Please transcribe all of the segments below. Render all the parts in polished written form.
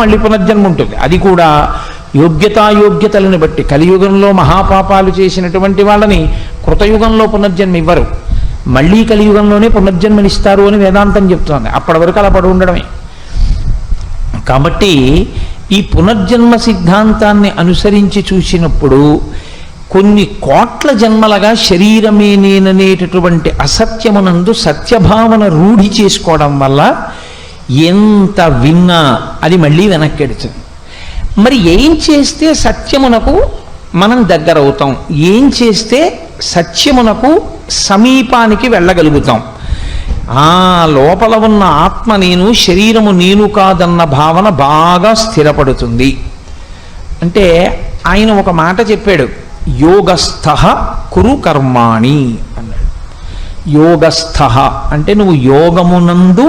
మళ్ళీ పునర్జన్మ ఉంటుంది. అది కూడా యోగ్యతాయోగ్యతలను బట్టి. కలియుగంలో మహాపాపాలు చేసినటువంటి వాళ్ళని కృతయుగంలో పునర్జన్మ ఇవ్వరు, మళ్ళీ కలియుగంలోనే పునర్జన్మనిస్తారు అని వేదాంతం చెప్తోంది. అప్పటి వరకు అలా పడి ఉండడమే. కాబట్టి ఈ పునర్జన్మ సిద్ధాంతాన్ని అనుసరించి చూసినప్పుడు కొన్ని కోట్ల జన్మలుగా శరీరమే నేననేటటువంటి అసత్యమునందు సత్యభావన రూఢి చేసుకోవడం వల్ల ఎంత విన్నా అది మళ్ళీ వెనక్కెడుతుంది. మరి ఏం చేస్తే సత్యమునకు మనం దగ్గరవుతాం, ఏం చేస్తే సత్యమునకు సమీపానికి వెళ్ళగలుగుతాం? ఆ లోపల ఉన్న ఆత్మ నేను, శరీరము నేను కాదన్న భావన బాగా స్థిరపడుతుంది. అంటే ఆయన ఒక మాట చెప్పాడు, యోగస్థః కురు కర్మాణి అన్నాడు. యోగస్థః అంటే నువ్వు యోగమునందు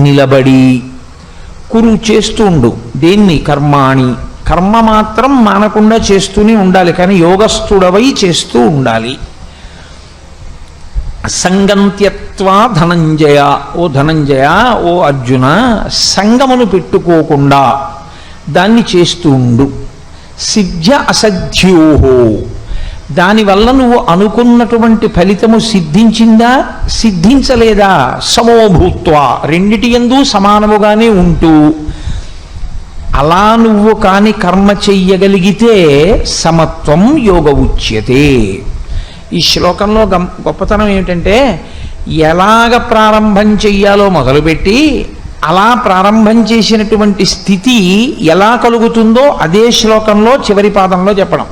నిలబడి కురు చేస్తూ ఉండు. దేన్ని? కర్మాణి. కర్మ మాత్రం మానకుండా చేస్తూనే ఉండాలి, కానీ యోగస్థుడవై చేస్తూ ఉండాలి. సంగం త్యక్త్వా ధనంజయ, ఓ ధనంజయ, ఓ అర్జున, సంగమును పెట్టుకోకుండా దాన్ని చేస్తూ ఉండు. సిద్ధ్య అసధ్యోహో, దానివల్ల నువ్వు అనుకున్నటువంటి ఫలితము సిద్ధించిందా సిద్ధించలేదా? సమోభూత్వా, రెండిటి యందు సమానముగానే ఉంటూ అలా నువ్వు కాని కర్మ చెయ్యగలిగితే సమత్వం యోగ ఉచ్యతే. ఈ శ్లోకంలో గొప్పతనం ఏమిటంటే ఎలాగ ప్రారంభం చెయ్యాలో మొదలుపెట్టి అలా ప్రారంభం చేసినటువంటి స్థితి ఎలా కలుగుతుందో అదే శ్లోకంలో చివరి పాదంలో చెప్పడం.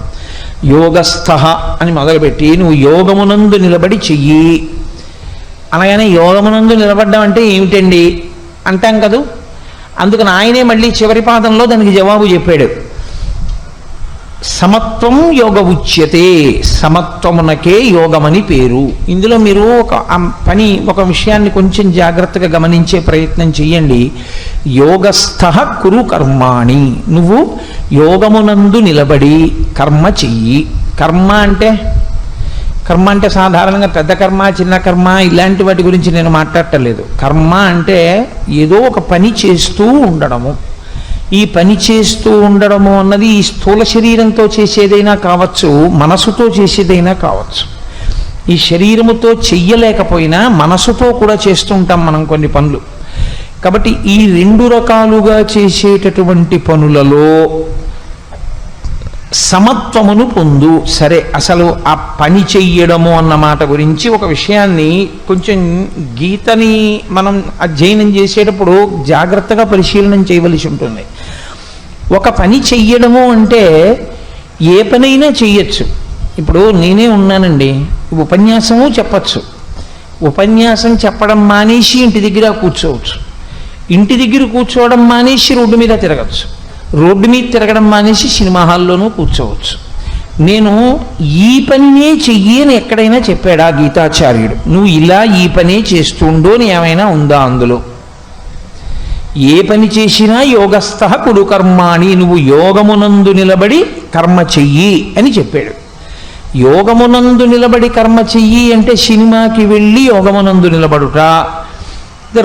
యోగస్థః అని మొదలుపెట్టి నువ్వు యోగమునందు నిలబడి చెయ్యి అనగానే యోగమునందు నిలబడ్డం అంటే ఏమిటండి అంటాం కదూ. అందుకని ఆయనే మళ్ళీ చివరి పాదంలో దానికి జవాబు చెప్పాడు. సమత్వం యోగ ఉచ్యతే, సమత్వమునకే యోగమని పేరు. ఇందులో మీరు ఒక విషయాన్ని కొంచెం జాగ్రత్తగా గమనించే ప్రయత్నం చెయ్యండి. యోగస్థః కురు కర్మాణి, నువ్వు యోగమునందు నిలబడి కర్మ చెయ్యి. కర్మ అంటే సాధారణంగా పెద్ద కర్మ, చిన్న కర్మ ఇలాంటి వాటి గురించి నేను మాట్లాడటలేదు. కర్మ అంటే ఏదో ఒక పని చేస్తూ ఉండడము. ఈ పని చేస్తూ ఉండడము అన్నది ఈ స్థూల శరీరంతో చేసేదైనా కావచ్చు, మనసుతో చేసేదైనా కావచ్చు. ఈ శరీరముతో చెయ్యలేకపోయినా మనసుతో కూడా చేస్తూ ఉంటాం మనం కొన్ని పనులు. కాబట్టి ఈ రెండు రకాలుగా చేసేటటువంటి పనులలో సమత్వమును పొందు. సరే, అసలు ఆ పని చెయ్యడము అన్న మాట గురించి ఒక విషయాన్ని కొంచెం గీతని మనం అధ్యయనం చేసేటప్పుడు జాగ్రత్తగా పరిశీలన చేయవలసి ఉంటుంది. ఒక పని చెయ్యడము అంటే ఏ పనైనా చెయ్యొచ్చు. ఇప్పుడు నేనే ఉన్నానండి, ఉపన్యాసము చెప్పచ్చు. ఉపన్యాసం చెప్పడం మానేసి ఇంటి దగ్గర కూర్చోవచ్చు. ఇంటి దగ్గర కూర్చోవడం మానేసి రోడ్డు మీద తిరగచ్చు. రోడ్డు మీద తిరగడం మానేసి సినిమా హాల్లోనూ కూర్చోవచ్చు. నేను ఈ పనినే చెయ్యి అని ఎక్కడైనా చెప్పాడా గీతాచార్యుడు? నువ్వు ఇలా ఈ పనే చేస్తుండో అని ఏమైనా ఉందా అందులో? ఏ పని చేసినా యోగస్థః కురు కర్మాణి, నువ్వు యోగమునందు నిలబడి కర్మ చెయ్యి అని చెప్పాడు. యోగమునందు నిలబడి కర్మ చెయ్యి అంటే సినిమాకి వెళ్ళి యోగమునందు నిలబడుట,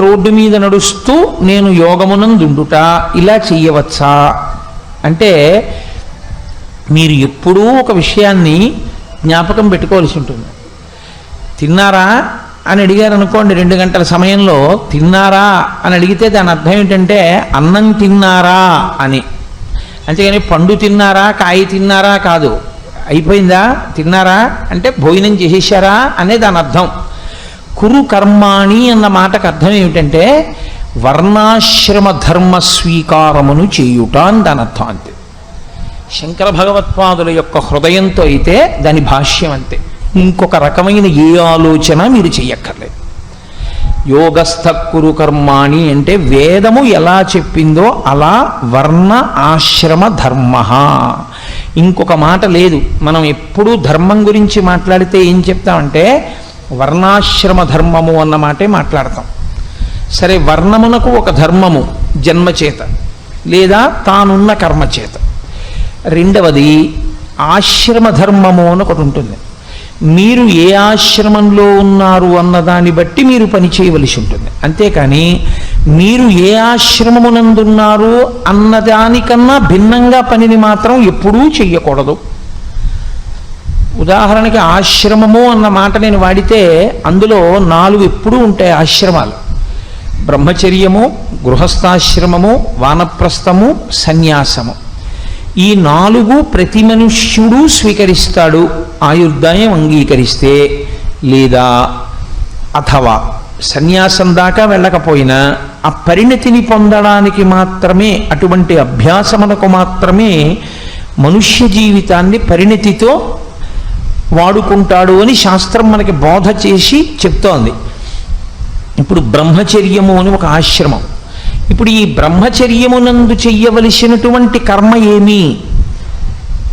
రోడ్డు మీద నడుస్తూ నేను యోగమునందుండుట, ఇలా చెయ్యవచ్చా అంటే మీరు ఎప్పుడూ ఒక విషయాన్ని జ్ఞాపకం పెట్టుకోవాల్సి ఉంటుంది. తిన్నారా అని అడిగారు అనుకోండి, 2 గంటల సమయంలో తిన్నారా అని అడిగితే దాని అర్థం ఏంటంటే అన్నం తిన్నారా అని. అంతేగాని పండు తిన్నారా, కాయ తిన్నారా కాదు. అయిపోయిందా, తిన్నారా అంటే భోజనం చేసేసారా అనే దాని అర్థం. కురు కర్మాణి అన్న మాటకు అర్థం ఏమిటంటే వర్ణాశ్రమ ధర్మ స్వీకారమును చేయుట అని దాని అర్థం. అంతే. శంకర భగవత్పాదుల యొక్క హృదయంతో అయితే దాని భాష్యం అంతే. ఇంకొక రకమైన ఏ ఆలోచన మీరు చెయ్యక్కర్లేదు. యోగస్థ కురు కర్మాణి అంటే వేదము ఎలా చెప్పిందో అలా వర్ణ ఆశ్రమ ధర్మ. ఇంకొక మాట లేదు. మనం ఎప్పుడూ ధర్మం గురించి మాట్లాడితే ఏం చెప్తామంటే వర్ణాశ్రమ ధర్మము అన్న మాటే మాట్లాడతాం. సరే, వర్ణమునకు ఒక ధర్మము జన్మచేత లేదా తానున్న కర్మచేత. రెండవది ఆశ్రమ ధర్మము అని ఒకటి ఉంటుంది. మీరు ఏ ఆశ్రమంలో ఉన్నారు అన్నదాన్ని బట్టి మీరు పని చేయవలసి ఉంటుంది. అంతేకాని మీరు ఏ ఆశ్రమమునందున్నారు అన్నదానికన్నా భిన్నంగా పనిని మాత్రం ఎప్పుడూ చెయ్యకూడదు. ఉదాహరణకి ఆశ్రమము అన్న మాట నేను వాడితే అందులో 4 ఎప్పుడూ ఉంటాయి ఆశ్రమాలు: బ్రహ్మచర్యము, గృహస్థాశ్రమము, వానప్రస్థము, సన్యాసము. ఈ 4 ప్రతి మనుష్యుడు స్వీకరిస్తాడు ఆయుర్దాయం అంగీకరిస్తే. లేదా అథవా సన్యాసం దాకా వెళ్ళకపోయినా ఆ పరిణతిని పొందడానికి మాత్రమే, అటువంటి అభ్యాసమునకు మాత్రమే మనుష్య జీవితాన్ని పరిణతితో వాడుకుంటాడు అని శాస్త్రం మనకి బోధ చేసి చెప్తోంది. ఇప్పుడు బ్రహ్మచర్యము అని ఒక ఆశ్రమం. ఇప్పుడు ఈ బ్రహ్మచర్యమునందు చెయ్యవలసినటువంటి కర్మ ఏమి?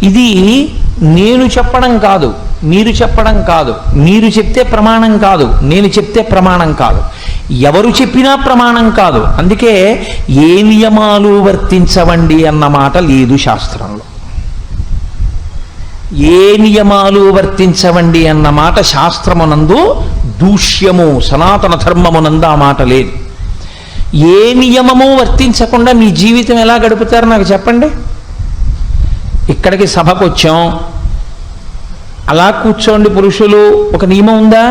ఇది నేను చెప్పడం కాదు, మీరు చెప్పడం కాదు, మీరు చెప్తే ప్రమాణం కాదు, నేను చెప్తే ప్రమాణం కాదు, ఎవరు చెప్పినా ప్రమాణం కాదు. అందుకే ఏ నియమాలు వర్తించవండి అన్న మాట లేదు శాస్త్రంలో. ఏ నియమాలు వర్తించవండి అన్న మాట శాస్త్రమునందు దూష్యము, సనాతన ధర్మమునందు ఆ మాట లేదు. ఏ నియమము వర్తించకుండా మీ జీవితం ఎలా గడుపుతారు నాకు చెప్పండి. ఇక్కడికి సభకు వచ్చాం, అలా కూర్చోండి పురుషులు, ఒక నియమం ఉందా?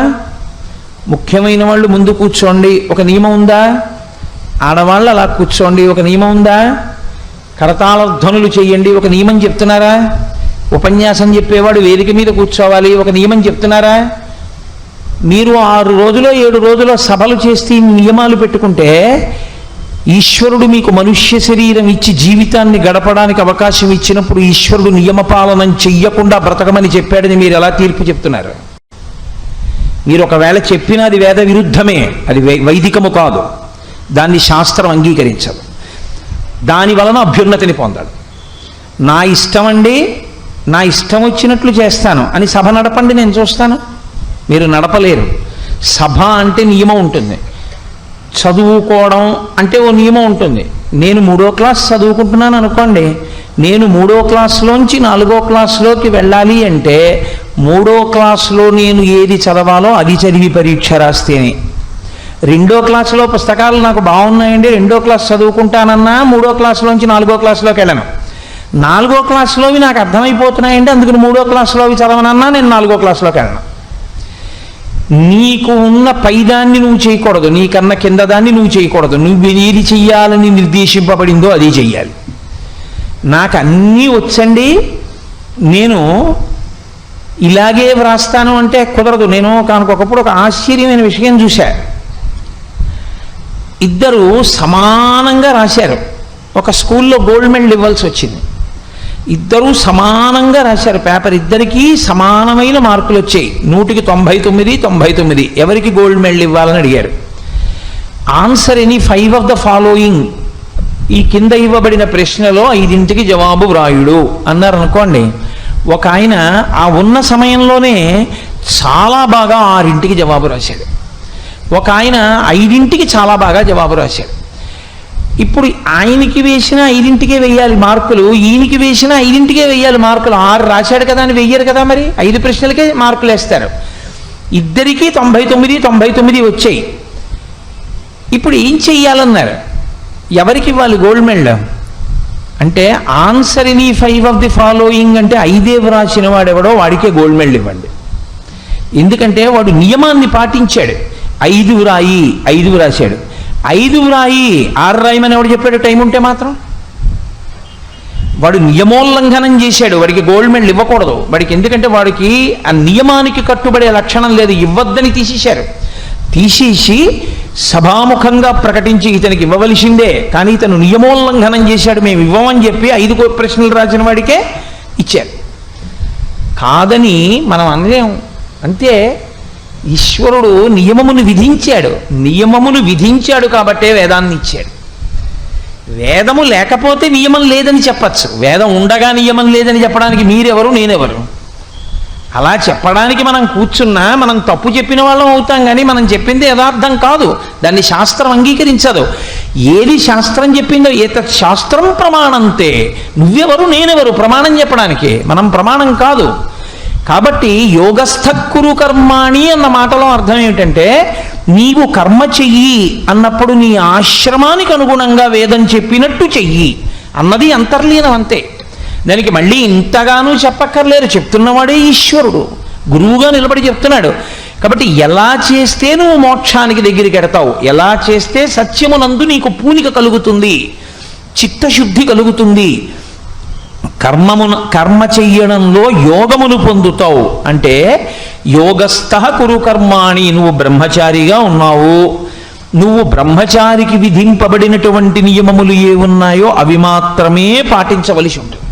ముఖ్యమైన వాళ్ళు ముందు కూర్చోండి, ఒక నియమం ఉందా? ఆడవాళ్ళు అలా కూర్చోండి, ఒక నియమం ఉందా? కరతాళ ధ్వనులు చేయండి, ఒక నియమం చెప్తున్నారా? ఉపన్యాసం చెప్పేవాడు వేదిక మీద కూర్చోవాలి, ఒక నియమం చెప్తున్నారా? మీరు 6 రోజులో 7 రోజులో సభలు చేస్తే నియమాలు పెట్టుకుంటే ఈశ్వరుడు మీకు మనుష్య శరీరం ఇచ్చి జీవితాన్ని గడపడానికి అవకాశం ఇచ్చినప్పుడు ఈశ్వరుడు నియమపాలనం చెయ్యకుండా బ్రతకమని చెప్పాడని మీరు ఎలా తీర్పు చెప్తున్నారు? మీరు ఒకవేళ చెప్పినా అది వేద విరుద్ధమే, అది వైదికము కాదు, దాన్ని శాస్త్రం అంగీకరించదు. దాని వలన అభ్యున్నతిని పొందాడు. నా ఇష్టం అండి, నా ఇష్టం వచ్చినట్లు చేస్తాను అని సభ నడపండి, నేను చూస్తాను. మీరు నడపలేరు. సభ అంటే నియమం ఉంటుంది, చదువుకోవడం అంటే ఓ నియమం ఉంటుంది. నేను 3వ క్లాస్ చదువుకుంటున్నాను అనుకోండి, నేను 3వ క్లాస్లోంచి 4వ క్లాస్లోకి వెళ్ళాలి అంటే 3వ క్లాస్లో నేను ఏది చదవాలో అది చదివి పరీక్ష రాస్తేనే. 2వ క్లాసులో పుస్తకాలు నాకు బాగున్నాయండి, 2వ క్లాస్ చదువుకుంటానన్నా 3వ క్లాస్లోంచి 4వ క్లాస్లోకి వెళ్ళను. 4వ క్లాస్లోవి నాకు అర్థమైపోతున్నాయండి, అందుకని 3వ క్లాస్లోవి చదవనన్నా నేను 4వ క్లాస్లోకి వెళ్ళను. నీకు ఉన్న పైదాన్ని నువ్వు చేయకూడదు, నీకన్నా కింద దాన్ని నువ్వు చేయకూడదు. నువ్వు ఏది చెయ్యాలని నిర్దేశింపబడిందో అది చెయ్యాలి. నాకు అన్నీ వచ్చండి, నేను ఇలాగే వ్రాస్తాను అంటే కుదరదు. నేను ఒకప్పుడు ఒక ఆశ్చర్యమైన విషయం చూశా. 2 సమానంగా రాశారు, ఒక స్కూల్లో గోల్డ్ మెడల్ ఇవ్వాల్సి వచ్చింది. 2 సమానంగా రాశారు పేపర్, 2కి సమానమైన మార్కులు వచ్చాయి, 100కి 99, 99. ఎవరికి గోల్డ్ మెడల్ ఇవ్వాలని అడిగారు. Answer any 5 of the following, ఈ కింద ఇవ్వబడిన ప్రశ్నలో 5ంటికి జవాబు వ్రాయుడు అన్నారు అనుకోండి. ఒక ఆయన ఆ ఉన్న సమయంలోనే చాలా బాగా 6ంటికి జవాబు రాశాడు, ఒక ఆయన 5ంటికి చాలా బాగా జవాబు రాశాడు. ఇప్పుడు ఆయనకి వేసిన 5ంటికే వెయ్యాలి మార్కులు, ఈయనకి వేసిన 5ంటికే వెయ్యాలి మార్కులు. 6 రాశాడు కదా అని వెయ్యరు కదా, మరి 5 ప్రశ్నలకే మార్కులు వేస్తారు. 2కి 99, 99 వచ్చాయి. ఇప్పుడు ఏం చెయ్యాలన్నారు? ఎవరికి ఇవ్వాలి గోల్డ్ మెడల్ అంటే? Answer any 5 of the following అంటే 5 వ్రాసిన వాడెవడో వాడికే గోల్డ్ మెడల్ ఇవ్వండి. ఎందుకంటే వాడు నియమాన్ని పాటించాడు. 5 వ్రాయి, 5 వ్రాశాడు. 5 వ్రాయి 6 రాయమని ఎవడు చెప్పాడు? టైం ఉంటే మాత్రం. వాడు నియమోల్లంఘనం చేశాడు, వాడికి గోల్డ్ మెడల్ ఇవ్వకూడదు వాడికి. ఎందుకంటే వాడికి ఆ నియమానికి కట్టుబడే లక్షణం లేదు, ఇవ్వద్దని తీసేశారు. తీసేసి సభాముఖంగా ప్రకటించి ఇతనికి ఇవ్వవలసిందే, కానీ ఇతను నియమోల్లంఘనం చేశాడు, మేము ఇవ్వమని చెప్పి 5 ప్రశ్నలు రాసిన వాడికే ఇచ్చారు. కాదని మనం అనలేం. అంతే, ఈశ్వరుడు నియమమును విధించాడు, నియమమును విధించాడు కాబట్టే వేదాన్ని ఇచ్చాడు. వేదము లేకపోతే నియమం లేదని చెప్పచ్చు, వేదం ఉండగా నియమం లేదని చెప్పడానికి మీరెవరు, నేనెవరు? అలా చెప్పడానికి మనం కూర్చున్నా మనం తప్పు చెప్పిన వాళ్ళం అవుతాం, కానీ మనం చెప్పింది యథార్థం కాదు, దాన్ని శాస్త్రం అంగీకరించదు. ఏది శాస్త్రం చెప్పిందో ఏతత్ శాస్త్రం ప్రమాణంతే. నువ్వెవరు, నేనెవరు ప్రమాణం చెప్పడానికి? మనం ప్రమాణం కాదు. కాబట్టి యోగస్థ కురు కర్మాణి అన్న మాటలో అర్థం ఏమిటంటే నీవు కర్మ చెయ్యి అన్నప్పుడు నీ ఆశ్రమానికి అనుగుణంగా వేదం చెప్పినట్టు చెయ్యి అన్నది అంతర్లీనం అంతే. దానికి మళ్ళీ ఇంతగానూ చెప్పక్కర్లేరు, చెప్తున్నవాడే ఈశ్వరుడు, గురువుగా నిలబడి చెప్తున్నాడు. కాబట్టి ఎలా చేస్తే నువ్వు మోక్షానికి దగ్గరికి ఎడతావు, ఎలా చేస్తే సత్యమునందు నీకు పూనిక కలుగుతుంది, చిత్తశుద్ధి కలుగుతుంది, కర్మ చెయ్యడంలో యోగమును పొందుతావు అంటే యోగస్థ కురు కర్మాణి, నువ్వు బ్రహ్మచారిగా ఉన్నావు, నువ్వు బ్రహ్మచారికి విధింపబడినటువంటి నియమములు ఏ ఉన్నాయో అవి మాత్రమే పాటించవలసి ఉంటుంది.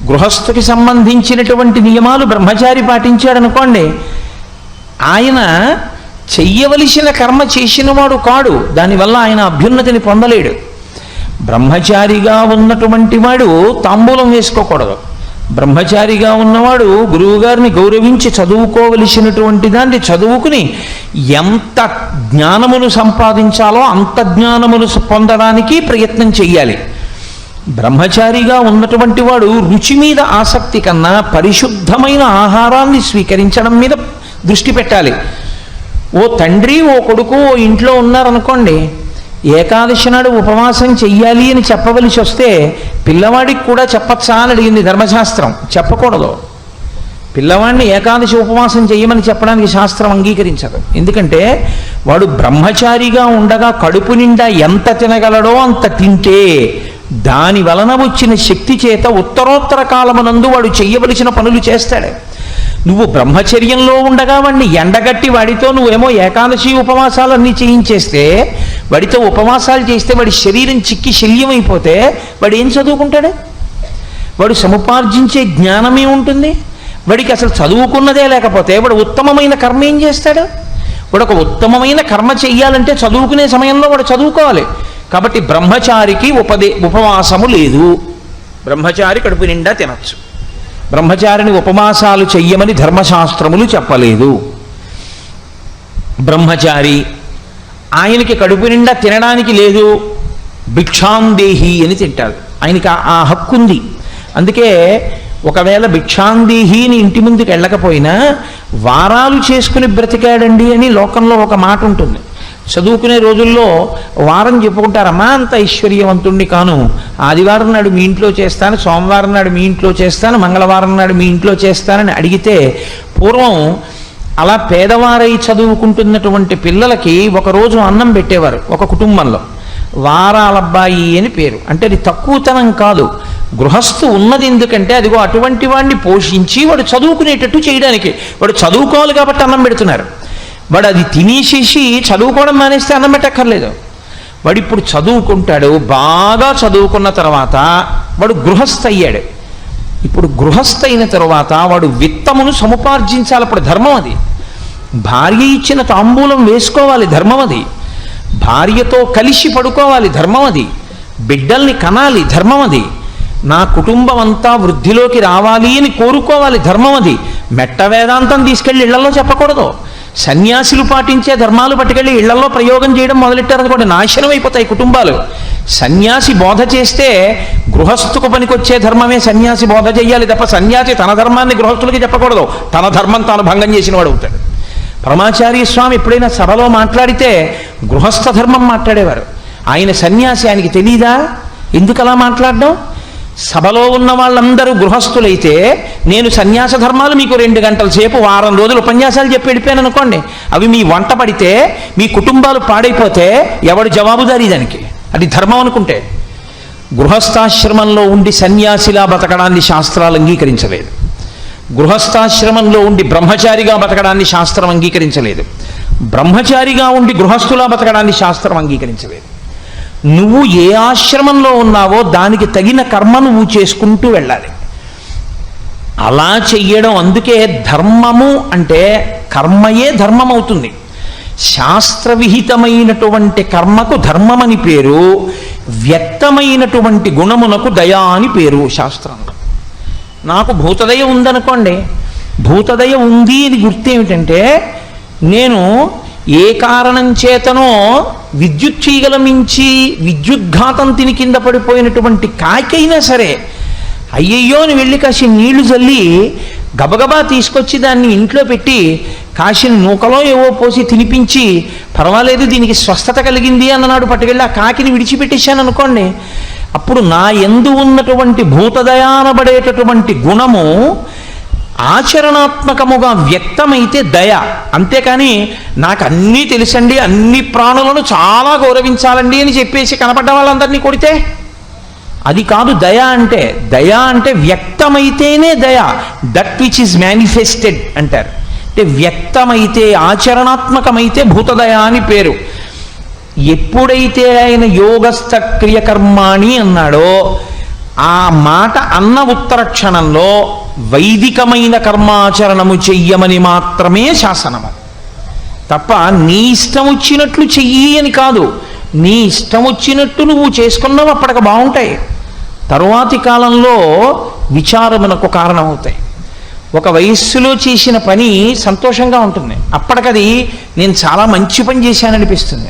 గృహస్థుకి సంబంధించినటువంటి నియమాలు బ్రహ్మచారి పాటించాడనుకోండి, ఆయన చెయ్యవలసిన కర్మ చేసినవాడు కాడు, దానివల్ల ఆయన అభ్యున్నతిని పొందలేడు. బ్రహ్మచారిగా ఉన్నటువంటి వాడు తాంబూలం వేసుకోకూడదు. బ్రహ్మచారిగా ఉన్నవాడు గురువుగారిని గౌరవించి చదువుకోవలసినటువంటి దాన్ని చదువుకుని ఎంత జ్ఞానమును సంపాదించాలో అంత జ్ఞానమును పొందడానికి ప్రయత్నం చెయ్యాలి. బ్రహ్మచారిగా ఉన్నటువంటి వాడు రుచి మీద ఆసక్తి కన్నా పరిశుద్ధమైన ఆహారాన్ని స్వీకరించడం మీద దృష్టి పెట్టాలి. ఓ తండ్రి ఓ కొడుకు ఓ ఇంట్లో ఉన్నారనుకోండి, ఏకాదశి నాడు ఉపవాసం చెయ్యాలి అని చెప్పవలసి వస్తే పిల్లవాడికి కూడా చెప్పచ్చా అని అడిగింది ధర్మశాస్త్రం. చెప్పకూడదు. పిల్లవాడిని ఏకాదశి ఉపవాసం చేయమని చెప్పడానికి శాస్త్రం అంగీకరించదు. ఎందుకంటే వాడు బ్రహ్మచారిగా ఉండగా కడుపు నిండా ఎంత తినగలడో అంత తింటే దాని వలన వచ్చిన శక్తి చేత ఉత్తరోత్తర కాలమునందు వాడు చెయ్యవలసిన పనులు చేస్తాడు. నువ్వు బ్రహ్మచర్యంలో ఉండగా వాడిని ఎండగట్టి వాడితో నువ్వేమో ఏకాదశి ఉపవాసాలన్నీ చేయించేస్తే, వాడితో ఉపవాసాలు చేస్తే వాడి శరీరం చిక్కి శల్యమైపోతే వాడు ఏం చదువుకుంటాడు? వాడు సముపార్జించే జ్ఞానం ఏముంటుంది? వాడికి అసలు చదువుకున్నదే లేకపోతే వాడు ఉత్తమమైన కర్మ ఏం చేస్తాడు? వాడు ఒక ఉత్తమమైన కర్మ చెయ్యాలంటే చదువుకునే సమయంలో వాడు చదువుకోవాలి. కాబట్టి బ్రహ్మచారికి ఉపవాసము లేదు. బ్రహ్మచారి కడుపు నిండా తినచ్చు. బ్రహ్మచారిని ఉపవాసాలు చెయ్యమని ధర్మశాస్త్రములు చెప్పలేదు. బ్రహ్మచారి ఆయనకి కడుపు నిండా తినడానికి లేదు, భిక్షాందేహి అని తింటాడు. ఆయనకి ఆ హక్కు ఉంది. అందుకే ఒకవేళ భిక్షాందేహి అని ఇంటి ముందుకు వెళ్ళకపోయినా వారాలు చేసుకుని బ్రతికాడండి అని లోకంలో ఒక మాట ఉంటుంది. చదువుకునే రోజుల్లో వారం చెప్పుకుంటారమ్మా అంత ఐశ్వర్యవంతుణ్ణి కాను, ఆదివారం నాడు మీ ఇంట్లో చేస్తాను, సోమవారం నాడు మీ ఇంట్లో చేస్తాను, మంగళవారం నాడు మీ ఇంట్లో చేస్తానని అడిగితే పూర్వం అలా పేదవారై చదువుకుంటున్నటువంటి పిల్లలకి ఒకరోజు అన్నం పెట్టేవారు ఒక కుటుంబంలో. వారాలబ్బాయి అని పేరు. అంటే అది తక్కువతనం కాదు. గృహస్థు ఉన్నది ఎందుకంటే అదిగో అటువంటి వాడిని పోషించి వాడు చదువుకునేటట్టు చేయడానికి. వాడు చదువుకోవాలి కాబట్టి అన్నం పెడుతున్నారు. వాడు అది తినేసేసి చదువుకోవడం మానేస్తే అన్నం పెట్టక్కర్లేదు. వాడు ఇప్పుడు చదువుకుంటాడు, బాగా చదువుకున్న తర్వాత వాడు గృహస్థ అయ్యాడు. ఇప్పుడు గృహస్థ అయిన తర్వాత వాడు విత్తమును సముపార్జించాలి. అప్పుడు ధర్మం అది. భార్య ఇచ్చిన తాంబూలం వేసుకోవాలి, ధర్మం అది. భార్యతో కలిసి పడుకోవాలి, ధర్మం అది. బిడ్డల్ని కనాలి, ధర్మం అది. నా కుటుంబం అంతా వృద్ధిలోకి రావాలి అని కోరుకోవాలి, ధర్మం అది. మెట్ట వేదాంతం తీసుకెళ్ళి ఇళ్లలో చెప్పకూడదు. సన్యాసులు పాటించే ధర్మాలు పట్టుకెళ్ళి ఇళ్లలో ప్రయోగం చేయడం మొదలెట్టారనుకోండి, నాశనం అయిపోతాయి కుటుంబాలు. సన్యాసి బోధ చేస్తే గృహస్థుకు పనికొచ్చే ధర్మమే సన్యాసి బోధ చేయాలి తప్ప సన్యాసి తన ధర్మాన్ని గృహస్థులకి చెప్పకూడదు. తన ధర్మం తాను భంగం చేసిన వాడు అవుతాడు. పరమాచార్య స్వామి ఎప్పుడైనా సభలో మాట్లాడితే గృహస్థ ధర్మం మాట్లాడేవారు. ఆయన సన్యాసి, ఆయనకి తెలీదా ఎందుకు అలా మాట్లాడడం? సభలో ఉన్న వాళ్ళందరూ గృహస్థులైతే నేను సన్యాస ధర్మాలు మీకు 2 గంటల సేపు వారం రోజులు ఉపన్యాసాలు చెప్పి వెళ్ళిపోయాను అనుకోండి, అవి మీ వంట పడితే మీ కుటుంబాలు పాడైపోతే ఎవడు జవాబుదారీ దానికి? అది ధర్మం అనుకుంటే. గృహస్థాశ్రమంలో ఉండి సన్యాసిలా బతకడాన్ని శాస్త్రాలు అంగీకరించలేదు. గృహస్థాశ్రమంలో ఉండి బ్రహ్మచారిగా బతకడాన్ని శాస్త్రం అంగీకరించలేదు. బ్రహ్మచారిగా ఉండి గృహస్థులా బతకడాన్ని శాస్త్రం అంగీకరించలేదు. నువ్వు ఏ ఆశ్రమంలో ఉన్నావో దానికి తగిన కర్మ నువ్వు చేసుకుంటూ వెళ్ళాలి. అలా చెయ్యడం, అందుకే ధర్మము అంటే కర్మయే ధర్మం అవుతుంది. శాస్త్రవిహితమైనటువంటి కర్మకు ధర్మమని పేరు, వ్యక్తమైనటువంటి గుణమునకు దయా అని పేరు శాస్త్రంలో. నాకు భూతదయ ఉందనుకోండి, భూతదయ ఉంది అని గుర్తేమిటంటే నేను ఏ కారణం చేతనో విద్యుత్ తీగల మించి విద్యుద్ఘాతం తిని కింద పడిపోయినటువంటి కాకైనా సరే అయ్యయ్యో అని వెళ్ళి కాసి నీళ్లు చల్లి గబగబా తీసుకొచ్చి దాన్ని ఇంట్లో పెట్టి కాసిన నూకలో ఏవో పోసి తినిపించి, పర్వాలేదు దీనికి స్వస్థత కలిగింది అన్ననాడు పట్టుకెళ్ళి ఆ కాకిని విడిచిపెట్టేశాను అనుకోండి, అప్పుడు నా యందు ఉన్నటువంటి భూతదయానబడేటటువంటి గుణము ఆచరణాత్మకముగా వ్యక్తమైతే దయ. అంతేకాని నాకు అన్నీ తెలుసండి, అన్ని ప్రాణులను చాలా గౌరవించాలండి అని చెప్పేసి కనపడ్డ వాళ్ళందరినీ కొడితే అది కాదు దయ అంటే. దయ అంటే వ్యక్తమైతేనే దయ. దట్ విచ్ ఈజ్ మేనిఫెస్టెడ్ అంటారు. అంటే వ్యక్తమైతే, ఆచరణాత్మకమైతే భూతదయ అని పేరు. ఎప్పుడైతే ఆయన యోగస్థ క్రియకర్మాణి అన్నాడో ఆ మాట అన్న ఉత్తర క్షణంలో వైదికమైన కర్మాచరణము చెయ్యమని మాత్రమే శాసనము. తప్ప నీ ఇష్టం వచ్చినట్లు చెయ్యి అని కాదు. నీ ఇష్టం వచ్చినట్టు నువ్వు చేసుకున్నావు, అప్పటికి బాగుంటాయి, తరువాతి కాలంలో విచారమునకు కారణమవుతాయి. ఒక వయస్సులో చేసిన పని సంతోషంగా ఉంటుంది, అప్పటికది నేను చాలా మంచి పని చేశాననిపిస్తుంది.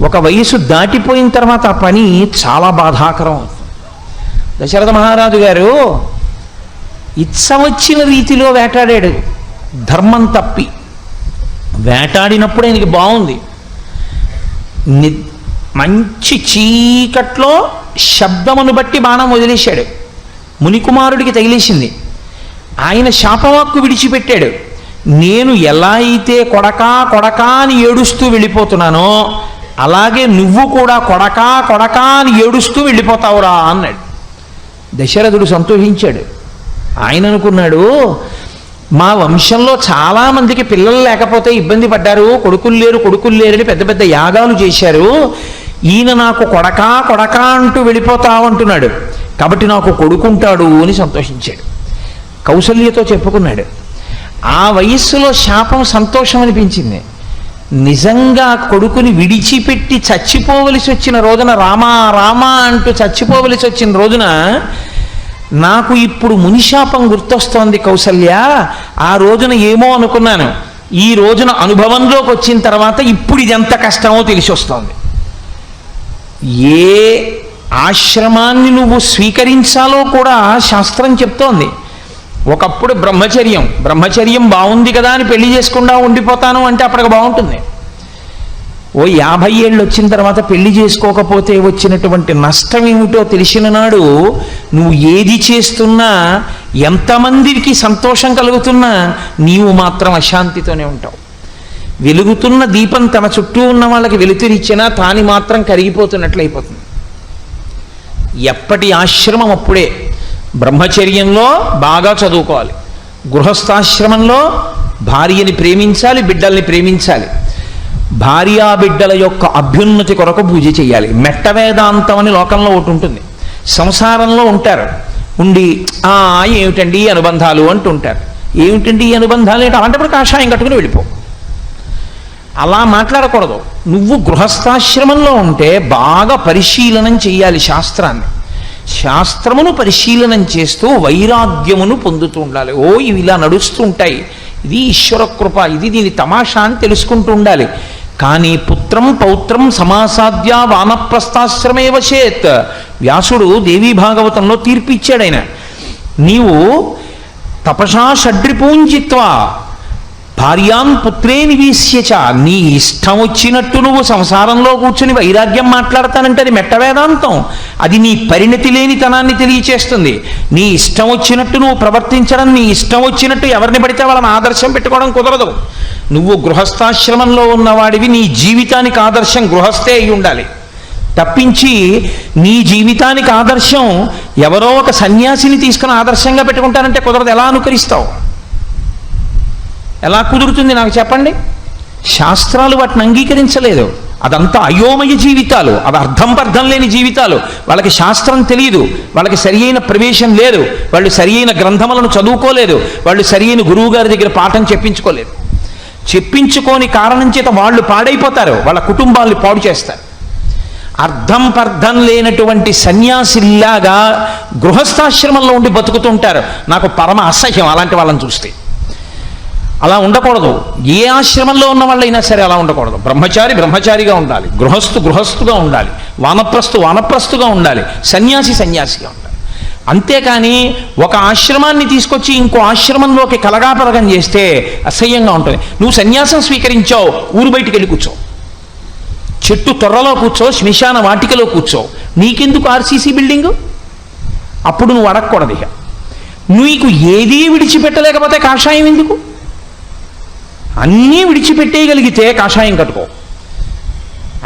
ఒక వయసు దాటిపోయిన తర్వాత ఆ పని చాలా బాధాకరం అవుతుంది. దశరథ మహారాజు గారు ఇచ్చం వచ్చిన రీతిలో వేటాడాడు, ధర్మం తప్పి. వేటాడినప్పుడు ఆయనకి బాగుంది. మంచి చీకట్లో శబ్దమును బట్టి బాణం వదిలేశాడు, మునికుమారుడికి తగిలేసింది. ఆయన శాపవాక్కు విడిచిపెట్టాడు. నేను ఎలా అయితే కొడకా కొడకా అని ఏడుస్తూ వెళ్ళిపోతున్నానో అలాగే నువ్వు కూడా కొడకా కొడకా అని ఏడుస్తూ వెళ్ళిపోతావురా అన్నాడు. దశరథుడు సంతోషించాడు. ఆయన అనుకున్నాడు, మా వంశంలో చాలామందికి పిల్లలు లేకపోతే ఇబ్బంది పడ్డారు, కొడుకులు లేరని పెద్ద పెద్ద యాగాలు చేశారు. ఈయన నాకు కొడకా కొడకా అంటూ వెళ్ళిపోతావంటున్నాడు, కాబట్టి నాకు కొడుకుంటాడు అని సంతోషించాడు. కౌసల్యతో చెప్పుకున్నాడు. ఆ వయస్సులో శాపం సంతోషం అనిపించింది. నిజంగా కొడుకుని విడిచిపెట్టి చచ్చిపోవలసి వచ్చిన రోజున, రామా రామా అంటూ చచ్చిపోవలసి వచ్చిన రోజున నాకు ఇప్పుడు మునిశాపం గుర్తొస్తోంది కౌసల్య. ఆ రోజున ఏమో అనుకున్నాను, ఈ రోజున అనుభవంలోకి వచ్చిన తర్వాత ఇప్పుడు ఇది ఎంత కష్టమో తెలిసి వస్తోంది. ఏ ఆశ్రమాన్ని నువ్వు స్వీకరించాలో కూడా శాస్త్రం చెప్తోంది. ఒకప్పుడు బ్రహ్మచర్యం బాగుంది కదా అని పెళ్లి చేసుకుండా ఉండిపోతాను అంటే అప్పటికి బాగుంటుంది. ఓ 50 ఏళ్ళు వచ్చిన తర్వాత పెళ్లి చేసుకోకపోతే వచ్చినటువంటి నష్టం ఏమిటో తెలిసిన నాడు నువ్వు ఏది చేస్తున్నా, ఎంతమందికి సంతోషం కలుగుతున్నా నీవు మాత్రం అశాంతితోనే ఉంటావు. వెలుగుతున్న దీపం తన చుట్టూ ఉన్న వాళ్ళకి వెలుతురిచ్చినా తాని మాత్రం కరిగిపోతున్నట్లు అయిపోతుంది. ఎప్పటి ఆశ్రమం అప్పుడే. బ్రహ్మచర్యంలో బాగా చదువుకోవాలి, గృహస్థాశ్రమంలో భార్యని ప్రేమించాలి, బిడ్డల్ని ప్రేమించాలి, భార్యా బిడ్డల యొక్క అభ్యున్నతి కొరకు పూజ చేయాలి. మెట్ట వేదాంతం అని లోకంలో ఒకటి ఉంటుంది. సంసారంలో ఉంటారు, ఉండి ఏమిటండి అనుబంధాలు అంటుంటారు. ఏమిటండి ఈ అనుబంధాలు ఏంటి? అలాంటప్పుడు కాషాయం కట్టుకుని వెళ్ళిపో. అలా మాట్లాడకూడదు. నువ్వు గృహస్థాశ్రమంలో ఉంటే బాగా పరిశీలనం చేయాలి శాస్త్రాన్ని. శాస్త్రమును పరిశీలనం చేస్తూ వైరాగ్యమును పొందుతూ ఉండాలి. ఇవి ఇలా నడుస్తూ ఉంటాయి, ఇది ఈశ్వర కృప, ఇది దీని తమాషా అని తెలుసుకుంటూ ఉండాలి. కానీ పుత్రం పౌత్రం సమాసాద్య వానప్రస్థాశ్రమే వశేత్. వ్యాసుడు దేవీ భాగవతంలో తీర్పు ఇచ్చాడు. ఆయన నీవు తపసా షడ్రిపూంజిత్వా భార్యాన్ పుత్రే నివేశ్యచ, నీ ఇష్టం వచ్చినట్టు నువ్వు సంసారంలో కూర్చుని వైరాగ్యం మాట్లాడతానంటే అది మెట్ట వేదాంతం. అది నీ పరిణతి లేనితనాన్ని తెలియచేస్తుంది. నీ ఇష్టం వచ్చినట్టు నువ్వు ప్రవర్తించడం, నీ ఇష్టం వచ్చినట్టు ఎవరిని పడితే వాళ్ళని ఆదర్శం పెట్టుకోవడం కుదరదు. నువ్వు గృహస్థాశ్రమంలో ఉన్నవాడివి, నీ జీవితానికి ఆదర్శం గృహస్థే అయి ఉండాలి. తప్పించి నీ జీవితానికి ఆదర్శం ఎవరో ఒక సన్యాసిని తీసుకుని ఆదర్శంగా పెట్టుకుంటానంటే కుదరదు. ఎలా అనుకరిస్తావు? ఎలా కుదురుతుంది నాకు చెప్పండి? శాస్త్రాలు వాటిని అంగీకరించలేదు. అదంతా అయోమయ జీవితాలు, అవి అర్థం లేని జీవితాలు. వాళ్ళకి శాస్త్రం తెలియదు, వాళ్ళకి సరి అయిన ప్రవేశం లేదు, వాళ్ళు సరి అయిన గ్రంథములను చదువుకోలేదు, వాళ్ళు సరి అయిన గురువు గారి దగ్గర పాఠం చెప్పించుకోలేదు. చెప్పించుకోని కారణం చేత వాళ్ళు పాడైపోతారు, వాళ్ళ కుటుంబాలను పాడు చేస్తారు. అర్థం లేనటువంటి సన్యాసిల్లాగా గృహస్థాశ్రమంలో ఉండి బతుకుతుంటారు. నాకు పరమ అసహ్యం అలాంటి వాళ్ళని చూస్తే. అలా ఉండకూడదు. ఏ ఆశ్రమంలో ఉన్న వాళ్ళైనా సరే అలా ఉండకూడదు. బ్రహ్మచారిగా ఉండాలి, గృహస్థుగా ఉండాలి, వానప్రస్థుగా ఉండాలి, సన్యాసిగా ఉండాలి. అంతేకాని ఒక ఆశ్రమాన్ని తీసుకొచ్చి ఇంకో ఆశ్రమంలోకి కలగాపలగం చేస్తే అసహ్యంగా ఉంటుంది. నువ్వు సన్యాసం స్వీకరించావు, ఊరు బయటికి వెళ్ళి కూర్చో, చెట్టు తొర్రలో కూర్చో, శ్మశాన వాటికలో కూర్చో, నీకెందుకు ఆర్సీసీ బిల్డింగు? అప్పుడు నువ్వు అడగకూడదు. ఇక నీకు ఏదీ విడిచిపెట్టలేకపోతే కాషాయం ఎందుకు? అన్నీ విడిచిపెట్టేయగలిగితే కాషాయం కట్టుకో.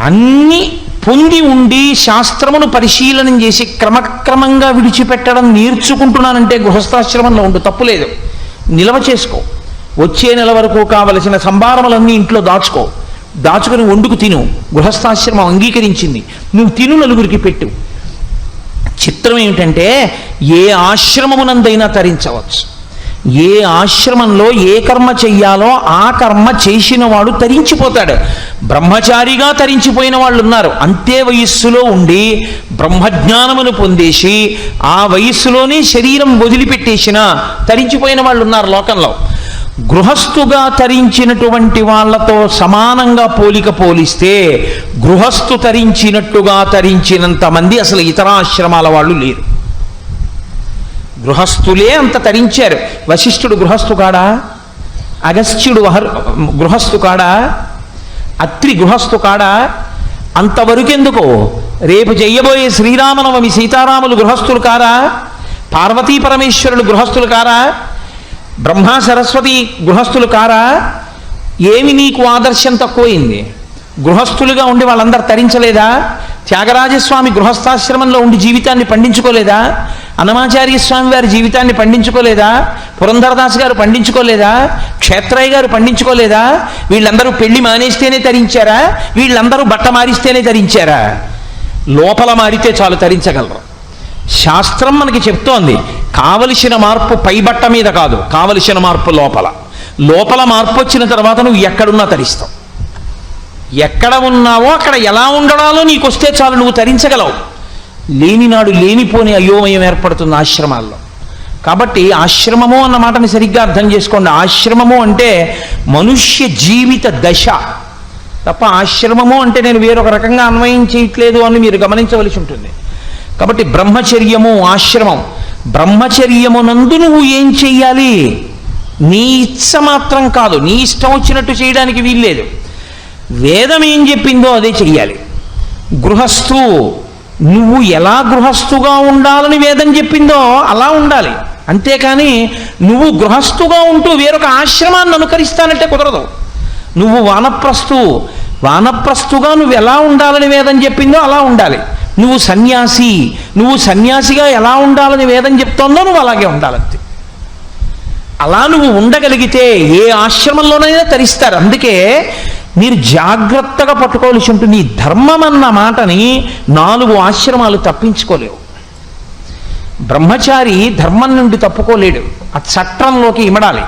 అన్నీ పొంది ఉండి శాస్త్రమును పరిశీలనం చేసి క్రమక్రమంగా విడిచిపెట్టడం నేర్చుకుంటున్నానంటే గృహస్థాశ్రమంలో ఉండు, తప్పులేదు. నిల్వ చేసుకో. వచ్చే నెల వరకు కావలసిన సంభారములన్నీ ఇంట్లో దాచుకో, దాచుకుని వండుకు తిను. గృహస్థాశ్రమం అంగీకరించింది, నువ్వు తిను, నలుగురికి పెట్టు. చిత్రం ఏమిటంటే ఏ ఆశ్రమమునందైనా తరించవచ్చు. ఏ ఆశ్రమంలో ఏ కర్మ చెయ్యాలో ఆ కర్మ చేసిన వాడు తరించిపోతాడు. బ్రహ్మచారిగా తరించిపోయిన వాళ్ళు ఉన్నారు. అంతే వయస్సులో ఉండి బ్రహ్మజ్ఞానమును పొందేసి ఆ వయస్సులోనే శరీరం వదిలిపెట్టేసిన తరించిపోయిన వాళ్ళు ఉన్నారు లోకంలో. గృహస్థుగా తరించినటువంటి వాళ్లతో సమానంగా పోలిస్తే గృహస్థు తరించినట్టుగా తరించినంత మంది అసలు ఇతర ఆశ్రమాల వాళ్ళు లేరు. గృహస్థులే అంత తరించారు. వశిష్ఠుడు గృహస్థు కాడా? అగస్త్యుడు గృహస్థు కాడా? అత్రి గృహస్థు కాడా? అంతవరకెందుకు, రేపు చెయ్యబోయే శ్రీరామనవమి సీతారాములు గృహస్థులు కారా? పార్వతీ పరమేశ్వరులు గృహస్థులు కారా? బ్రహ్మ సరస్వతి గృహస్థులు కారా? ఏమి నీకు ఆదర్శం తక్కువైంది? గృహస్థులుగా ఉండి వాళ్ళందరూ తరించలేదా? త్యాగరాజస్వామి గృహస్థాశ్రమంలో ఉండి జీవితాన్ని పండించుకోలేదా? అన్నమాచార్య స్వామి వారి జీవితాన్ని పండించుకోలేదా? పురంధరదాస్ గారు పండించుకోలేదా? క్షేత్రయ్య గారు పండించుకోలేదా? వీళ్ళందరూ పెళ్లి మానేస్తేనే తరించారా? వీళ్ళందరూ బట్ట మారిస్తేనే తరించారా? లోపల మారితే చాలు తరించగలరు. శాస్త్రం మనకి చెప్తోంది, కావలసిన మార్పు పైబట్ట మీద కాదు, కావలసిన మార్పు లోపల. లోపల మార్పు వచ్చిన తర్వాత నువ్వు ఎక్కడున్నా తరిస్తావు. ఎక్కడ ఉన్నావో అక్కడ ఎలా ఉండడాలో నీకు వస్తే చాలు, నువ్వు తరించగలవు. లేనినాడు లేనిపోని అయోమయం ఏర్పడుతుంది ఆశ్రమాల్లో. కాబట్టి ఆశ్రమము అన్న మాటని సరిగ్గా అర్థం చేసుకోండి. ఆశ్రమము అంటే మనుష్య జీవిత దశ తప్ప ఆశ్రమము అంటే నేను వేరొక రకంగా అన్వయం చేయట్లేదు అని మీరు గమనించవలసి ఉంటుంది. కాబట్టి బ్రహ్మచర్యము ఆశ్రమం. బ్రహ్మచర్యమునందు నువ్వు ఏం చెయ్యాలి? నీ ఇచ్చ మాత్రం కాదు, నీ ఇష్టం వచ్చినట్టు చేయడానికి వీల్లేదు. వేదం ఏం చెప్పిందో అదే చెయ్యాలి. గృహస్థు, నువ్వు ఎలా గృహస్థుగా ఉండాలని వేదం చెప్పిందో అలా ఉండాలి. అంతేకాని నువ్వు గృహస్థుగా ఉంటూ వేరొక ఆశ్రమాన్ని అనుకరిస్తానంటే కుదరదు. నువ్వు వానప్రస్థుగా నువ్వు ఎలా ఉండాలని వేదం చెప్పిందో అలా ఉండాలి. నువ్వు సన్యాసిగా ఎలా ఉండాలని వేదం చెప్తోందో నువ్వు అలాగే ఉండాలంతే. అలా నువ్వు ఉండగలిగితే ఏ ఆశ్రమంలోనైనా తరిస్తారు. అందుకే మీరు జాగ్రత్తగా పట్టుకోవాల్సి ఉంటుంది. ఈ ధర్మం అన్న మాటని 4 ఆశ్రమాలు తప్పించుకోలేవు. బ్రహ్మచారి ధర్మం నుండి తప్పుకోలేడు, ఆ చట్రంలోకి ఇమడాలి.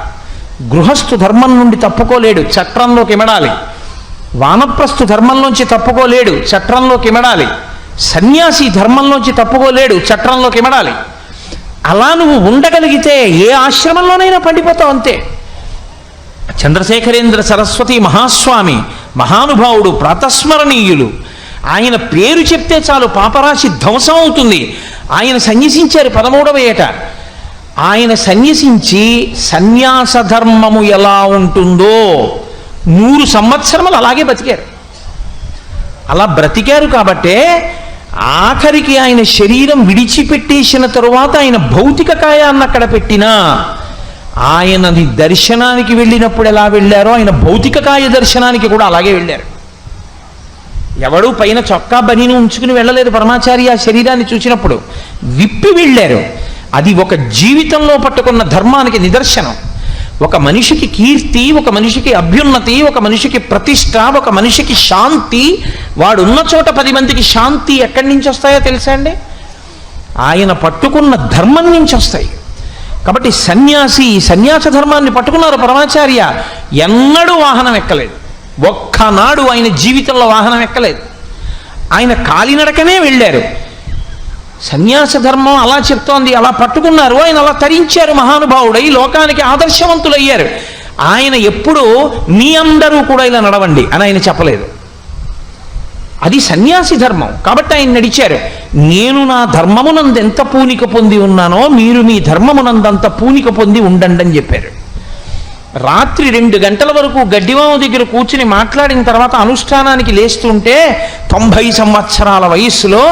గృహస్థు ధర్మం నుండి తప్పుకోలేడు, చట్రంలోకి ఇమడాలి. వానప్రస్థు ధర్మంలోంచి తప్పుకోలేడు, చట్రంలోకి ఇమడాలి. సన్యాసి ధర్మంలోంచి తప్పుకోలేడు, చట్రంలోకి ఇమడాలి. అలా నువ్వు ఉండగలిగితే ఏ ఆశ్రమంలోనైనా పండిపోతావు అంతే. చంద్రశేఖరేంద్ర సరస్వతి మహాస్వామి మహానుభావుడు, ప్రాతస్మరణీయులు. ఆయన పేరు చెప్తే చాలు పాపరాశి ధ్వంసం అవుతుంది. ఆయన సన్యసించారు 13వ ఏట. ఆయన సన్యసించి సన్యాస ధర్మము ఎలా ఉంటుందో 100 సంవత్సరములు అలాగే బతికారు. అలా బ్రతికారు కాబట్టే ఆఖరికి ఆయన శరీరం విడిచిపెట్టేసిన తరువాత ఆయన భౌతిక కాయాన్ని అక్కడ పెట్టినా ఆయనని దర్శనానికి వెళ్ళినప్పుడు ఎలా వెళ్ళారో ఆయన భౌతిక కాయ దర్శనానికి కూడా అలాగే వెళ్ళారు. ఎవడు పైన చొక్కా బనీను ఉంచుకుని వెళ్ళలేదు పరమాచార్య. ఆ శరీరాన్ని చూసినప్పుడు విప్పి వెళ్ళారు. అది ఒక జీవితంలో పట్టుకున్న ధర్మానికి నిదర్శనం. ఒక మనిషికి కీర్తి, ఒక మనిషికి అభ్యున్నతి, ఒక మనిషికి ప్రతిష్ట, ఒక మనిషికి శాంతి, వాడున్న చోట 10 మందికి శాంతి ఎక్కడి నుంచి వస్తాయో తెలుసా అండి? ఆయన పట్టుకున్న ధర్మం నుంచి వస్తాయి. కాబట్టి సన్యాస ధర్మాన్ని పట్టుకున్నారు పరమాచార్య. ఎన్నడూ వాహనం ఎక్కలేదు, ఒక్కనాడు ఆయన జీవితంలో వాహనం ఎక్కలేదు. ఆయన కాలినడకనే వెళ్ళారు. సన్యాస ధర్మం అలా చెప్తోంది, అలా పట్టుకున్నారు. ఆయన అలా తరించారు, మహానుభావుడై లోకానికి ఆదర్శవంతులయ్యారు. ఆయన ఎప్పుడూ మీ అందరూ కూడా ఇలా నడవండి అని ఆయన చెప్పలేదు. అది సన్యాసి ధర్మం. కాబట్టి ఆయన నడిచారు. నేను నా ధర్మమునందు ఎంత పూనిక పొంది ఉన్నానో మీరు మీ ధర్మమునందంత పూనిక పొంది ఉండండి అని చెప్పారు. రాత్రి 2 గంటల వరకు గడ్డివాము దగ్గర కూర్చుని మాట్లాడిన తర్వాత అనుష్ఠానానికి లేస్తుంటే 90 సంవత్సరాల వయస్సులో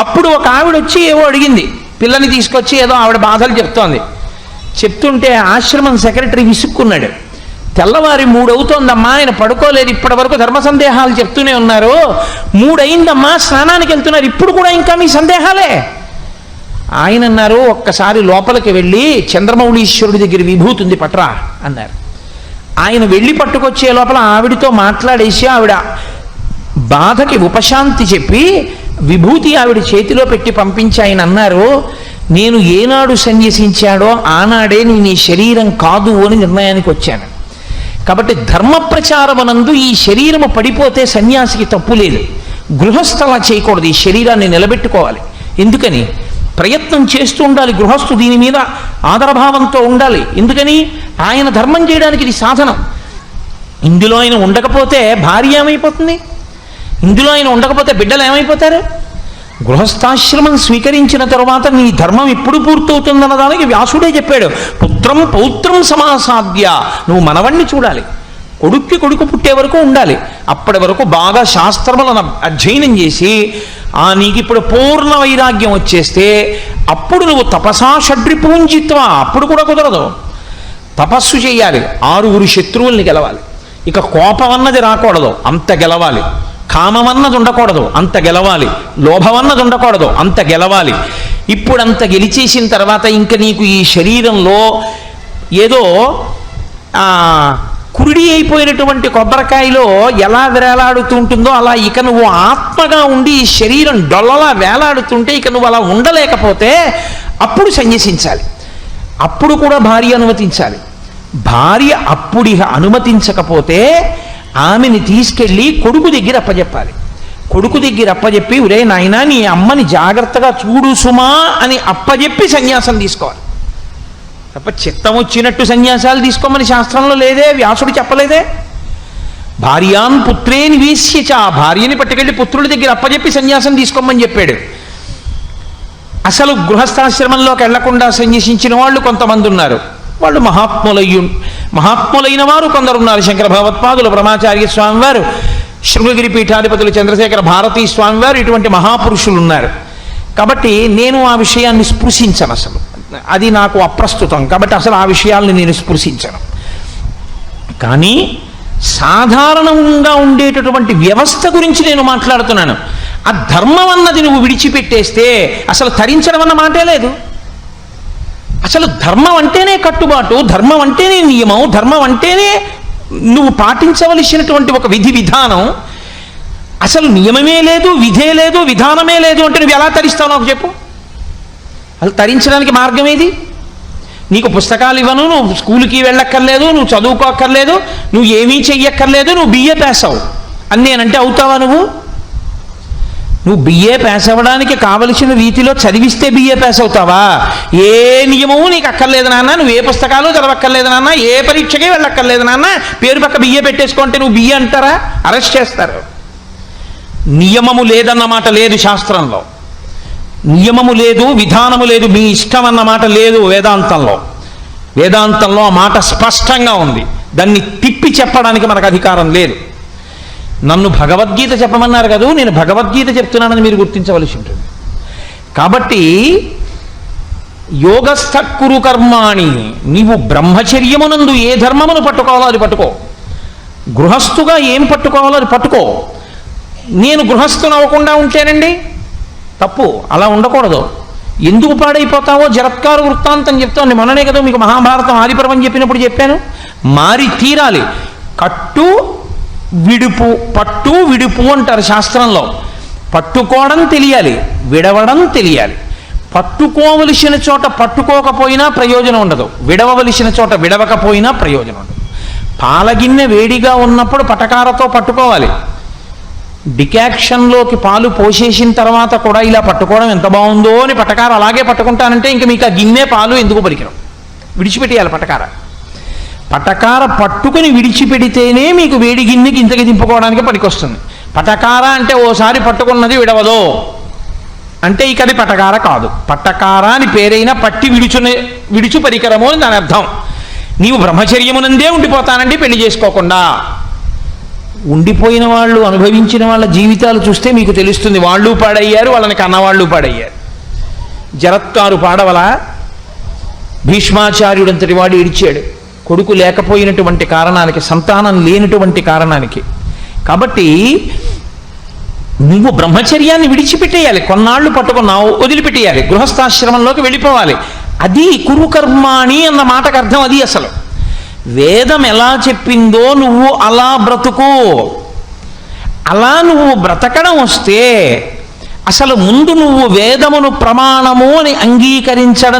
అప్పుడు ఒక ఆవిడ వచ్చి ఏవో అడిగింది. పిల్లని తీసుకొచ్చి ఏదో ఆవిడ బాధలు చెప్తోంది. చెప్తుంటే ఆశ్రమం సెక్రటరీ విసుక్కున్నాడు. తెల్లవారి 3 అవుతోందమ్మా, ఆయన పడుకోలేదు, ఇప్పటి వరకు ధర్మ సందేహాలు చెప్తూనే ఉన్నారు. 3 అయిందమ్మా, స్నానానికి వెళ్తున్నారు, ఇప్పుడు కూడా ఇంకా మీ సందేహాలే. ఆయన అన్నారు, ఒక్కసారి లోపలికి వెళ్ళి చంద్రమౌళీశ్వరుడి దగ్గర విభూతి ఉంది పట్రా అన్నారు. ఆయన వెళ్ళి పట్టుకొచ్చే లోపల ఆవిడితో మాట్లాడేసి ఆవిడ బాధకి ఉపశాంతి చెప్పి విభూతి ఆవిడ చేతిలో పెట్టి పంపించి ఆయన అన్నారు, నేను ఏనాడు సన్యసించాడో ఆనాడే నేను ఈ శరీరం కాదు అని నిర్ణయానికి వచ్చాను. కాబట్టి ధర్మ ప్రచారమునందు ఈ శరీరము పడిపోతే సన్యాసికి తప్పు లేదు. గృహస్థలా చేయకూడదు, ఈ శరీరాన్ని నిలబెట్టుకోవాలి. ఎందుకని? ప్రయత్నం చేస్తూ ఉండాలి. గృహస్థు దీని మీద ఆదరభావంతో ఉండాలి. ఎందుకని? ఆయన ధర్మం చేయడానికి ఇది సాధనం. ఇందులో ఆయన ఉండకపోతే భార్య ఏమైపోతుంది? ఇందులో ఆయన ఉండకపోతే బిడ్డలు ఏమైపోతారు? గృహస్థాశ్రమం స్వీకరించిన తరువాత నీ ధర్మం ఎప్పుడు పూర్తవుతుందన్న దానికి వ్యాసుడే చెప్పాడు. పుత్రం పౌత్రం సమాసాద్య, నువ్వు మనవణ్ణి చూడాలి, కొడుక్కి కొడుకు పుట్టే వరకు ఉండాలి. అప్పటి వరకు బాగా శాస్త్రములను అధ్యయనం చేసి నీకు ఇప్పుడు పూర్ణ వైరాగ్యం వచ్చేస్తే అప్పుడు నువ్వు తపసా షడ్రిపూంజిత్వ, అప్పుడు కూడా కుదరదు. తపస్సు చేయాలి, 6 శత్రువుల్ని గెలవాలి. ఇక కోపం అన్నది రాకూడదు, అంత గెలవాలి. కామం అన్నది ఉండకూడదు, అంత గెలవాలి. లోభం అన్నది ఉండకూడదు, అంత గెలవాలి. ఇప్పుడు అంత గెలిచేసిన తర్వాత ఇంక నీకు ఈ శరీరంలో ఏదో కురుడి అయిపోయినటువంటి కొబ్బరికాయలో ఎలా వేలాడుతూ ఉంటుందో అలా ఇక నువ్వు ఆత్మగా ఉండి ఈ శరీరం డొల్లలా వేలాడుతుంటే ఇక నువ్వు అలా ఉండలేకపోతే అప్పుడు సన్యసించాలి. అప్పుడు కూడా భార్య అనుమతించాలి. భార్య అప్పుడు అనుమతించకపోతే ఆమెని తీసుకెళ్ళి కొడుకు దగ్గర అప్పచెప్పాలి. కొడుకు దగ్గర అప్పచెప్పి, ఒరే నాయనా నీ అమ్మని జాగ్రత్తగా చూడు సుమా అని అప్పచెప్పి సన్యాసం తీసుకోవాలి. తప్ప చిత్తం వచ్చినట్టు సన్యాసాలు తీసుకోమని శాస్త్రంలో లేదే, వ్యాసుడు చెప్పలేదే. భార్యాన్ పుత్రే నివేశ్యచ, భార్యని పట్టుకెళ్ళి పుత్రుల దగ్గర అప్పచెప్పి సన్యాసం తీసుకోమని చెప్పాడు. అసలు గృహస్థాశ్రమంలోకి వెళ్లకుండా సన్యసించిన వాళ్ళు కొంతమంది ఉన్నారు. వాళ్ళు మహాత్ములైన వారు కొందరున్నారు. శంకర భగవత్పాదులు, బ్రహ్మాచార్య స్వామి వారు, శృంగగిరి పీఠాధిపతులు చంద్రశేఖర భారతీ స్వామి వారు, ఇటువంటి మహాపురుషులు ఉన్నారు. కాబట్టి నేను ఆ విషయాన్ని స్పృశించను. అసలు అది నాకు అప్రస్తుతం. కాబట్టి అసలు ఆ విషయాల్ని నేను స్పృశించను. కానీ సాధారణంగా ఉండేటటువంటి వ్యవస్థ గురించి నేను మాట్లాడుతున్నాను. ఆ ధర్మం అన్నది నువ్వు విడిచిపెట్టేస్తే అసలు తరించడం అన్న మాటే లేదు. అసలు ధర్మం అంటేనే కట్టుబాటు, ధర్మం అంటేనే నియమం, ధర్మం అంటేనే నువ్వు పాటించవలసినటువంటి ఒక విధి విధానం. అసలు నియమమే లేదు, విధే లేదు, విధానమే లేదు అంటే నువ్వు ఎలా తరిస్తావు నాకు చెప్పు. అసలు తరించడానికి మార్గం ఏది? నీకు పుస్తకాలు ఇవ్వను, నువ్వు స్కూల్కి వెళ్ళక్కర్లేదు, నువ్వు చదువుకోక్కర్లేదు, నువ్వు ఏమీ చెయ్యక్కర్లేదు, నువ్వు బిఏ పాస్ అవు అని నేనంటే అవుతావా? నువ్వు బిఏ పాస్ అవ్వడానికి కావలసిన రీతిలో చదివిస్తే బిఏ పాస్ అవుతావా? ఏ నియమము నీకు అక్కర్లేదు నాన్న, నువ్వు ఏ పుస్తకాలు చదవక్కర్లేదు నాన్న, ఏ పరీక్షకి వెళ్ళక్కర్లేదు నాన్న, పేరు పక్క బిఏ పెట్టేసుకుంటే నువ్వు బిఏ అంటారా? అరెస్ట్ చేస్తారు. నియమము లేదన్నమాట లేదు శాస్త్రంలో. నియమము లేదు, విధానము లేదు, మీ ఇష్టం అన్నమాట లేదు వేదాంతంలో. వేదాంతంలో ఆ మాట స్పష్టంగా ఉంది. దాన్ని తిప్పి చెప్పడానికి మనకు అధికారం లేదు. నన్ను భగవద్గీత చెప్పమన్నారు కదా, నేను భగవద్గీత చెప్తున్నానని మీరు గుర్తించవలసి ఉంటుంది. కాబట్టి యోగస్థ కురు కర్మాణి, నీవు బ్రహ్మచర్యమునందు ఏ ధర్మమును పట్టుకోవాలో అది పట్టుకో, గృహస్థుగా ఏం పట్టుకోవాలో అది పట్టుకో. నేను గృహస్థును అవ్వకుండా ఉంటేనండి తప్పు, అలా ఉండకూడదు. ఎందుకు పాడైపోతావో జరత్కారు వృత్తాంతం చెప్తాను. మొన్ననే కదా మీకు మహాభారతం ఆదిపర్వం చెప్పినప్పుడు చెప్పాను. మారి తీరాలి. కట్టు విడుపు, పట్టు విడుపు అంటారు శాస్త్రంలో. పట్టుకోవడం తెలియాలి, విడవడం తెలియాలి. పట్టుకోవలసిన చోట పట్టుకోకపోయినా ప్రయోజనం ఉండదు, విడవలసిన చోట విడవకపోయినా ప్రయోజనం ఉండదు. పాలగిన్నె వేడిగా ఉన్నప్పుడు పటకారతో పట్టుకోవాలి. డికాక్షన్లోకి పాలు పోసేసిన తర్వాత కూడా ఇలా పట్టుకోవడం ఎంత బాగుందో అని పటకార అలాగే పట్టుకుంటానంటే ఇంక మీకు ఆ గిన్నె పాలు ఎందుకు పలికిరం? విడిచిపెట్టేయాలి పటకార. పటకార పట్టుకుని విడిచిపెడితేనే మీకు వేడి గిన్నెకి ఇంతకి దింపుకోవడానికి పనికొస్తుంది. పటకార అంటే ఓసారి పట్టుకున్నది విడవదో అంటే ఇక అది పటకార కాదు. పట్టకార అని పేరైనా పట్టి విడుచు పరికరము అని దాని అర్థం. నీవు బ్రహ్మచర్యమునందే ఉండిపోతానండి పెళ్లి చేసుకోకుండా. ఉండిపోయిన వాళ్ళు, అనుభవించిన వాళ్ళ జీవితాలు చూస్తే మీకు తెలుస్తుంది. వాళ్ళు పాడయ్యారు, వాళ్ళని కన్నవాళ్ళు పాడయ్యారు. జరత్కారు పాడవలా? భీష్మాచార్యుడంతటి వాడు ఇడిచాడు కొడుకు లేకపోయినటువంటి కారణానికి, సంతానం లేనటువంటి కారణానికి. కాబట్టి నువ్వు బ్రహ్మచర్యాన్ని విడిచిపెట్టేయాలి. కొన్నాళ్ళు పట్టుకున్నావు, వదిలిపెట్టేయాలి, గృహస్థాశ్రమంలోకి వెళ్ళిపోవాలి. అది కురుకర్మాణి అన్న మాటకు అర్థం అది. అసలు వేదం ఎలా చెప్పిందో నువ్వు అలా బ్రతుకు. అలా నువ్వు బ్రతకడం వస్తే అసలు ముందు నువ్వు వేదమును ప్రమాణము అని అంగీకరించడం